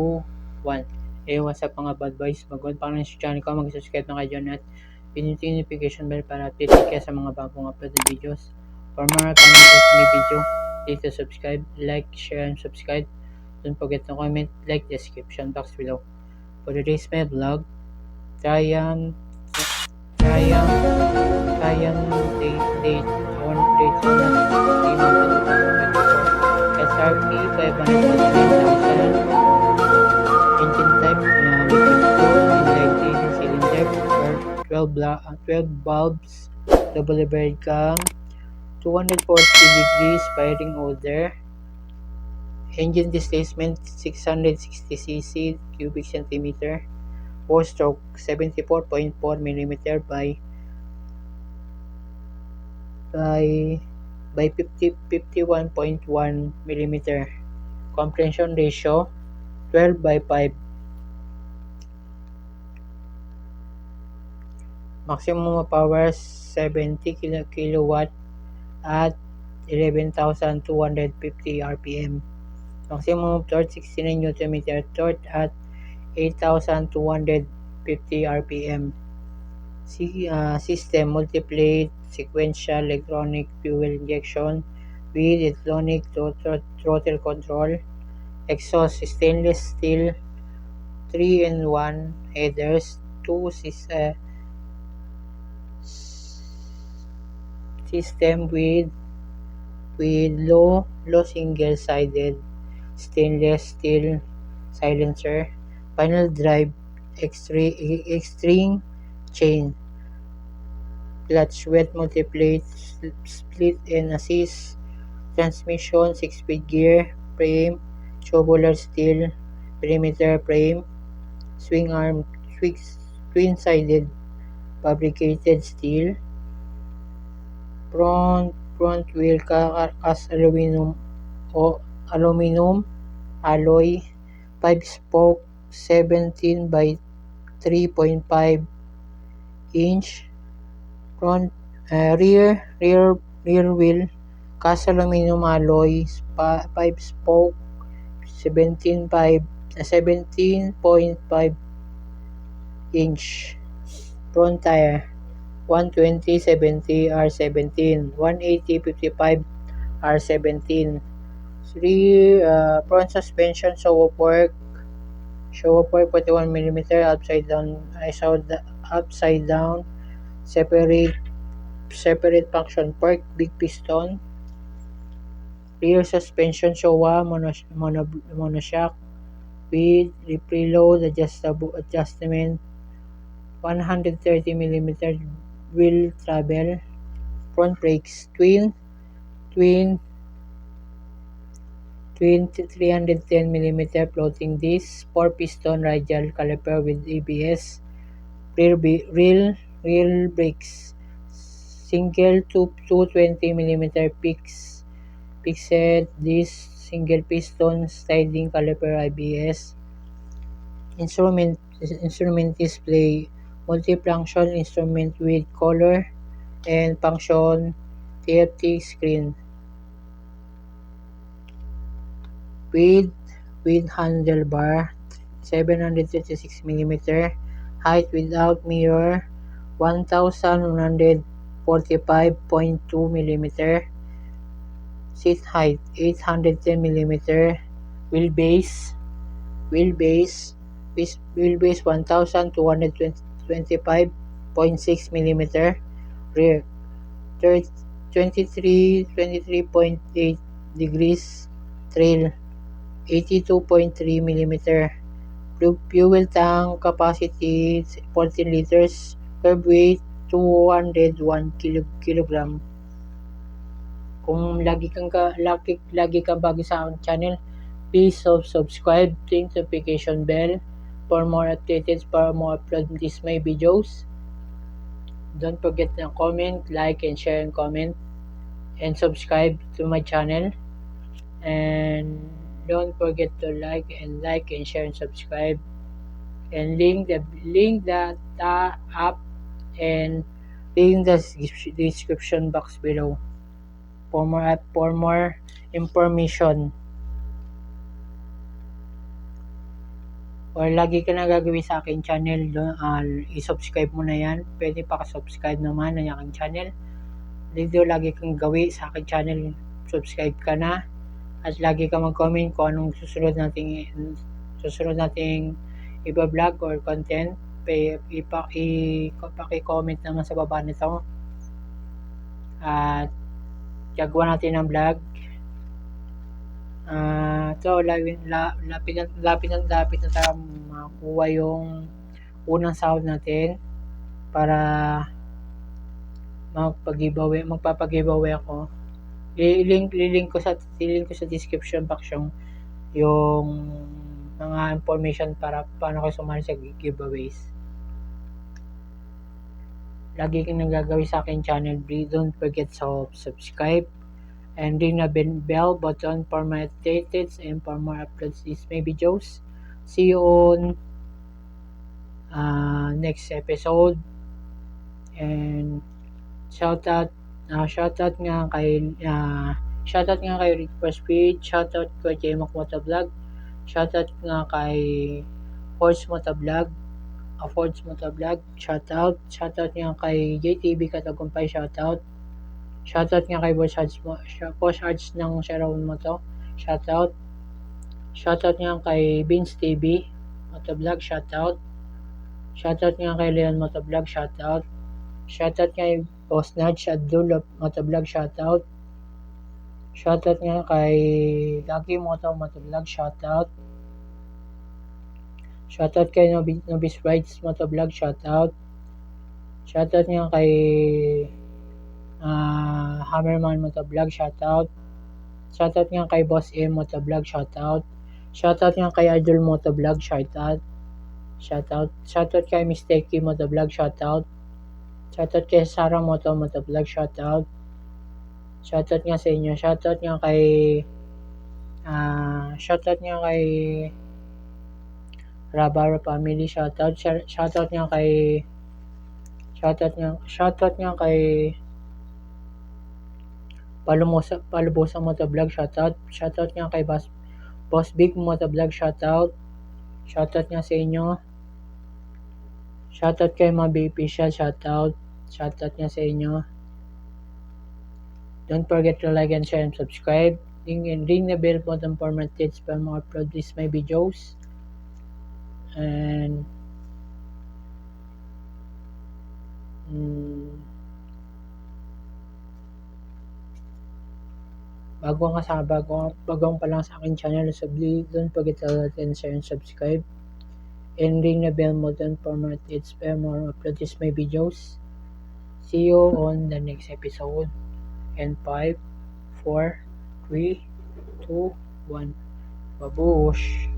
2, 1. What's up mga bad boys? Mag-on pa rin sa channel ko, mag-subscribe na kayo dyan at pinutin yung notification bell para update kayo sa mga bagong upload na videos. For more content sa may video, please subscribe, like, share, and subscribe. Don't forget to comment, like the description box below. For today's my vlog, Triumph date on SRP 549,000 engine type with 2 cylinder for 12 bulbs, double bird cam, 240 degrees firing order, engine displacement 660cc cubic centimeter, 4-stroke 74.4 mm by 51.1 mm, compression ratio 12/5, maximum power 70 kilowatt at 11,250 rpm, maximum torque 69 Nm torque at 8,250 rpm. System multi-plate sequential electronic fuel injection with electronic throttle control, exhaust stainless steel 3-in-1 headers, 2 system with low single sided stainless steel silencer, final drive extreme chain, clutch wet multiplate split and assist, transmission 6-speed gear, frame tubular steel perimeter frame, swing arm twin sided fabricated steel, front wheel cast aluminum alloy, 5-spoke 17/3.5 inch, front rear wheel cast aluminum alloy, 5-spoke 17.5 inch, front tire 120/70 R17, 180/55 R17, front suspension show of work 41 mm upside down separate function fork, big piston, rear suspension Showa monoshock with preload adjustment, 130 mm wheel travel, front brakes twin 310 mm floating disc, 4-piston radial caliper with ABS, rear brakes single 220 mm fixed disc, single piston sliding caliper ABS, instrument display multifunction instrument with color and function TFT screen, with handlebar 736 mm, height without mirror 1,145.2 mm, seat height 810 mm, wheelbase 1,225.6 mm, rear 23.8 degrees, trail 82.3 mm, fuel tank capacity 14 liters, curb weight 201 kg. Kung lagi kang bago sa aking channel, please subscribe, click notification bell for more updates, for more upload these my videos. Don't forget to comment, like, and share, and comment, and subscribe to my channel. And don't forget to like and share and subscribe, and link the app and link the description box below for more information. or lagi ka na gagawin sa akin channel, i-subscribe mo na yan. Pwede pa-subscribe naman ng aking channel. Dito lagi kang gawin sa aking channel, subscribe ka na. At lagi ka mag-comment kung anong susunod nating iba-vlog or content. Paki-comment naman sa baba nito. At gagawa natin ng vlog. So lapit na tayo makuha yung unang sahod natin para magpapag-giveaway ako. Lilink ko sa description box yung mga information para paano kayo sumali sa giveaways. Lagi kang nagagawin sa akin channel, please don't forget to subscribe and ring the bell button for my updates and for more uploads this may videos. See you on next episode. And shoutout nga kay Rick Speed, shoutout kay J-Mac Motovlog, shoutout nga kay Force Motovlog, shoutout nga kay JTV Katagumpay, shoutout nga kay Boss Arts ng Sharon Moto, shoutout nga kay Vince TV Motovlog, shoutout nga kay Leon Motovlog, shoutout kay Boss Nudge Abdul Motovlog, shoutout nga kay Lucky Motovlog, shoutout kay Nobis Rides Motovlog, shoutout nga kay Hammerman Motovlog, shoutout nga kay Boss M Motovlog, shoutout nga kay Idol Motovlog, shoutout kay Mistake Motovlog, shoutout kay Sarah Motovlog, shoutout nga sa inyo, shoutout nga kay Rabaro family, shoutout nga kay Palubosa Motovlog, shoutout nga kay Boss Big Motovlog, shoutout nga sa inyo, shoutout kay Mabi Official, shoutout nga sa inyo. Don't forget to like and share and subscribe. Ring the bell button for my updates para ma-upload this my videos. And bagong pa lang sa akin channel, so please don't forget to like and share and subscribe. And ring the bell button for my updates para ma-upload this my videos. See you on the next episode. And 5, 4, 3, 2, 1. Babush!